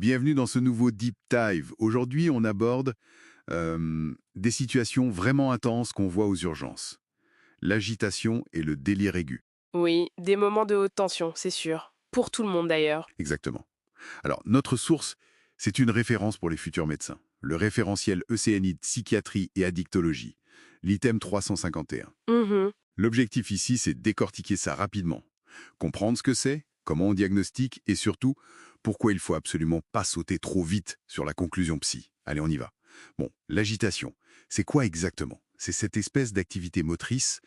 Bienvenue dans ce nouveau Deep Dive. Aujourd'hui, on aborde des situations vraiment intenses qu'on voit aux urgences. L'agitation et le délire aigu. Oui, des moments de haute tension, c'est sûr. Pour tout le monde d'ailleurs. Exactement. Alors, notre source, c'est une référence pour les futurs médecins. Le référentiel ECNI de psychiatrie et addictologie. L'item 351. Mhm. L'objectif ici, c'est de décortiquer ça rapidement. Comprendre ce que c'est, comment on diagnostique et surtout, pourquoi il faut absolument pas sauter trop vite sur la conclusion psy. Allez, on y va. Bon, l'agitation, c'est quoi exactement? C'est cette espèce d'activité motrice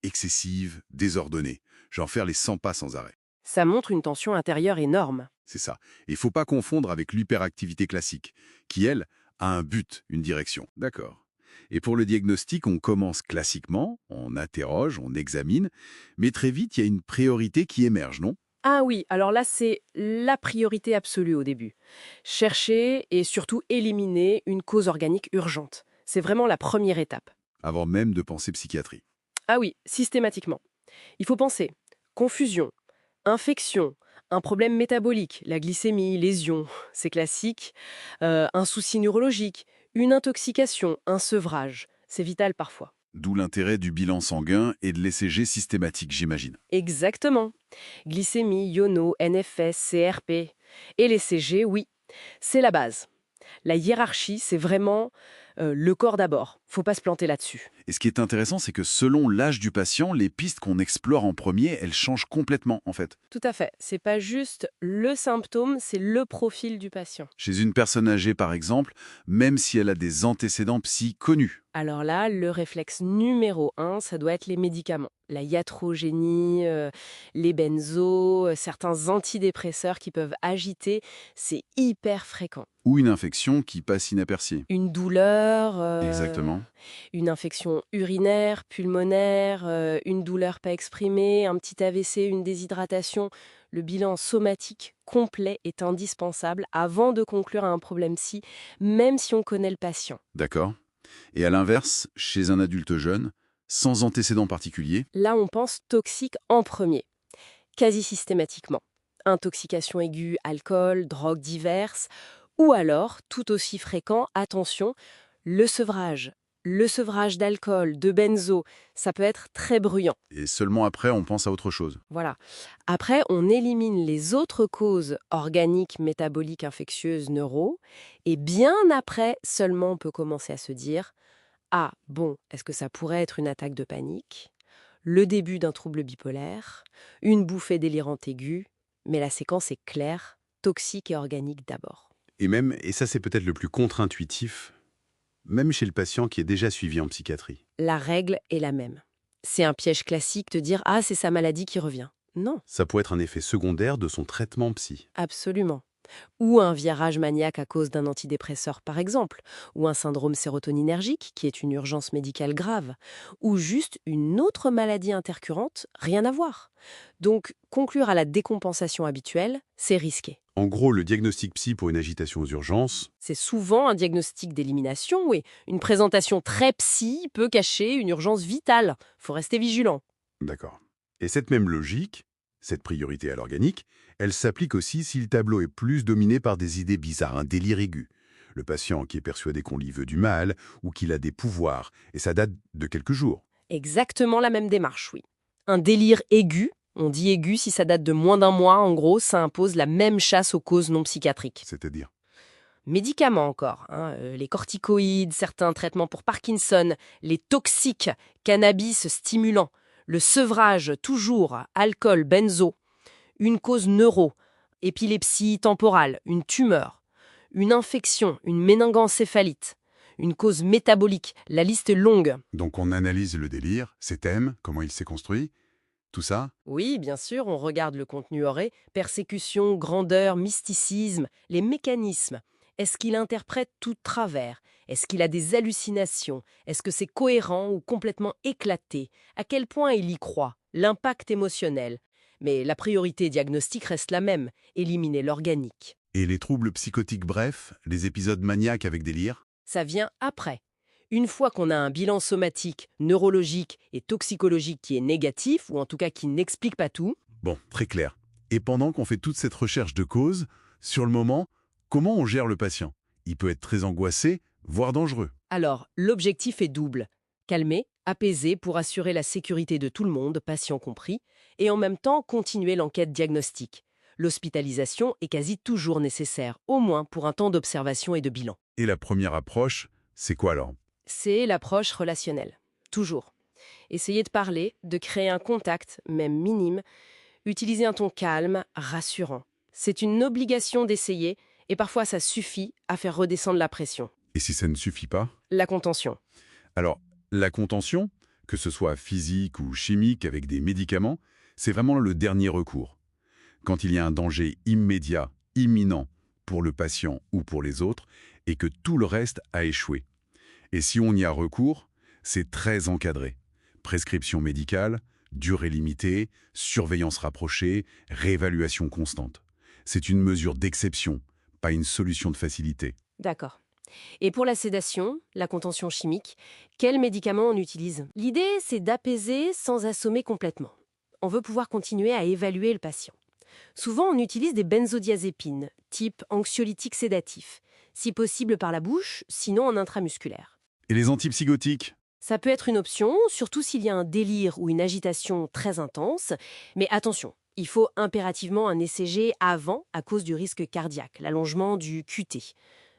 excessive, désordonnée, genre faire les 100 pas sans arrêt. Ça montre une tension intérieure énorme. C'est ça. Et il faut pas confondre avec l'hyperactivité classique, qui, elle, a un but, une direction. D'accord. Et pour le diagnostic, on commence classiquement, on interroge, on examine, mais très vite, il y a une priorité qui émerge, non? Ah oui, alors là c'est la priorité absolue au début. Chercher et surtout éliminer une cause organique urgente. C'est vraiment la première étape. Avant même de penser psychiatrie. Ah oui, systématiquement. Il faut penser confusion, infection, un problème métabolique, la glycémie, lésion, c'est classique, un souci neurologique, une intoxication, un sevrage. C'est vital parfois. D'où l'intérêt du bilan sanguin et de l'ECG systématique, j'imagine. Exactement. Glycémie, iono, NFS, CRP. Et les CG, oui, c'est la base. La hiérarchie, c'est vraiment le corps d'abord. Faut pas se planter là-dessus. Et ce qui est intéressant, c'est que selon l'âge du patient, les pistes qu'on explore en premier, elles changent complètement, en fait. Tout à fait. C'est pas juste le symptôme, c'est le profil du patient. Chez une personne âgée, par exemple, même si elle a des antécédents psy connus. Alors là, le réflexe numéro un, ça doit être les médicaments. La iatrogénie, les benzos, certains antidépresseurs qui peuvent agiter, c'est hyper fréquent. Ou une infection qui passe inaperçue. Une douleur, Exactement. une infection urinaire, pulmonaire, une douleur pas exprimée, un petit AVC, une déshydratation. Le bilan somatique complet est indispensable avant de conclure à un problème psy, même si on connaît le patient. D'accord. Et à l'inverse, chez un adulte jeune, sans antécédent particulier, Là, on pense toxique en premier, quasi systématiquement. Intoxication aiguë, alcool, drogues diverses, ou alors, tout aussi fréquent, attention, le sevrage. Le sevrage d'alcool, de benzo, ça peut être très bruyant. et seulement après on pense à autre chose. Voilà. Après, on élimine les autres causes organiques, métaboliques, infectieuses, neuro, et bien après, seulement on peut commencer à se dire « Ah, bon, est-ce que ça pourrait être une attaque de panique ? Le début d'un trouble bipolaire, une bouffée délirante aiguë, mais la séquence est claire, toxique et organique d'abord. » Et même, et ça c'est peut-être le plus contre-intuitif, même chez le patient qui est déjà suivi en psychiatrie. La règle est la même. C'est un piège classique de dire « Ah, c'est sa maladie qui revient ». Non, Ça peut être un effet secondaire de son traitement psy. absolument. Ou un virage maniaque à cause d'un antidépresseur par exemple, ou un syndrome sérotoninergique qui est une urgence médicale grave, ou juste une autre maladie intercurrente, rien à voir. Donc, conclure à la décompensation habituelle, c'est risqué. En gros, le diagnostic psy pour une agitation aux urgences, C'est souvent un diagnostic d'élimination, oui. Une présentation très psy peut cacher une urgence vitale. Faut rester vigilant. d'accord. Et cette même logique, cette priorité à l'organique, elle s'applique aussi si le tableau est plus dominé par des idées bizarres, un délire aigu. Le patient qui est persuadé qu'on lui veut du mal ou qu'il a des pouvoirs, et ça date de quelques jours. Exactement la même démarche, oui. Un délire aigu, on dit aigu si ça date de moins d'un mois, en gros, ça impose la même chasse aux causes non psychiatriques. C'est-à-dire, Médicaments encore, les corticoïdes, certains traitements pour Parkinson, les toxiques, cannabis stimulant, le sevrage toujours, alcool, benzo, une cause neuro, épilepsie temporale, une tumeur, une infection, une méningoencéphalite, une cause métabolique, la liste est longue. donc on analyse le délire, ses thèmes, comment il s'est construit, tout ça, Oui, bien sûr, on regarde le contenu oré, persécution, grandeur, mysticisme, les mécanismes. Est-ce qu'il interprète tout de travers? Est-ce qu'il a des hallucinations? Est-ce que c'est cohérent ou complètement éclaté? À quel point il y croit? L'impact émotionnel. Mais la priorité diagnostique reste la même, éliminer l'organique. et les troubles psychotiques brefs, les épisodes maniaques avec délire. Ça vient après. Une fois qu'on a un bilan somatique, neurologique et toxicologique qui est négatif, ou en tout cas qui n'explique pas tout, Bon, très clair. Et pendant qu'on fait toute cette recherche de cause, sur le moment, comment on gère le patient? Il peut être très angoissé, voire dangereux. Alors, l'objectif est double. Calmer, apaiser pour assurer la sécurité de tout le monde, patient compris, et en même temps continuer l'enquête diagnostique. L'hospitalisation est quasi toujours nécessaire, au moins pour un temps d'observation et de bilan. Et la première approche, c'est quoi alors? C'est l'approche relationnelle. Toujours. Essayez de parler, de créer un contact, même minime. Utilisez un ton calme, rassurant. C'est une obligation d'essayer, et parfois ça suffit à faire redescendre la pression. Et si ça ne suffit pas? La contention. Alors, la contention, que ce soit physique ou chimique avec des médicaments, c'est vraiment le dernier recours. Quand il y a un danger immédiat, imminent, pour le patient ou pour les autres, et que tout le reste a échoué. Et si on y a recours, c'est très encadré. Prescription médicale, durée limitée, surveillance rapprochée, réévaluation constante. C'est une mesure d'exception, pas une solution de facilité. D'accord. Et pour la sédation, la contention chimique, quels médicaments on utilise? L'idée, c'est d'apaiser sans assommer complètement. On veut pouvoir continuer à évaluer le patient. Souvent, on utilise des benzodiazépines, type anxiolytique sédatif, si possible par la bouche, sinon en intramusculaire. Et les antipsychotiques? Ça peut être une option, surtout s'il y a un délire ou une agitation très intense, mais attention, il faut impérativement un ECG avant à cause du risque cardiaque, l'allongement du QT.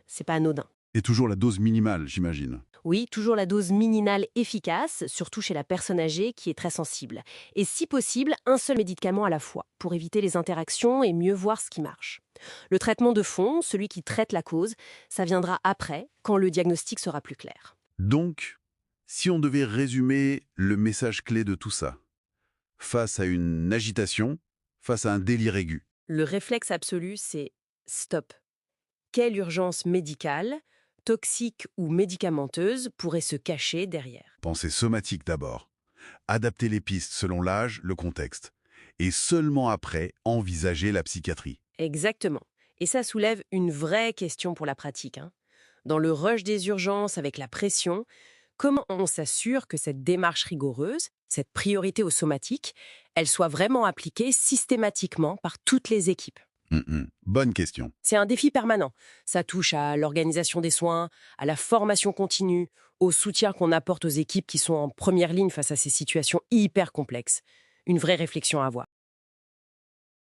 C'est pas anodin. Et toujours la dose minimale, j'imagine. Oui, toujours la dose minimale efficace, surtout chez la personne âgée qui est très sensible. Et si possible, un seul médicament à la fois, pour éviter les interactions et mieux voir ce qui marche. Le traitement de fond, celui qui traite la cause, ça viendra après, quand le diagnostic sera plus clair. Donc, si on devait résumer le message clé de tout ça, face à une agitation, face à un délire aigu, Le réflexe absolu, c'est stop. Quelle urgence médicale, toxique ou médicamenteuse pourrait se cacher derrière? pensez somatique d'abord. Adapter les pistes selon l'âge, le contexte. Et seulement après, envisager la psychiatrie. Exactement. Et ça soulève une vraie question pour la pratique. Dans le rush des urgences avec la pression, comment on s'assure que cette démarche rigoureuse, cette priorité au somatique, elle soit vraiment appliquée systématiquement par toutes les équipes? Bonne question. C'est un défi permanent. Ça touche à l'organisation des soins, à la formation continue, au soutien qu'on apporte aux équipes qui sont en première ligne face à ces situations hyper complexes. Une vraie réflexion à avoir.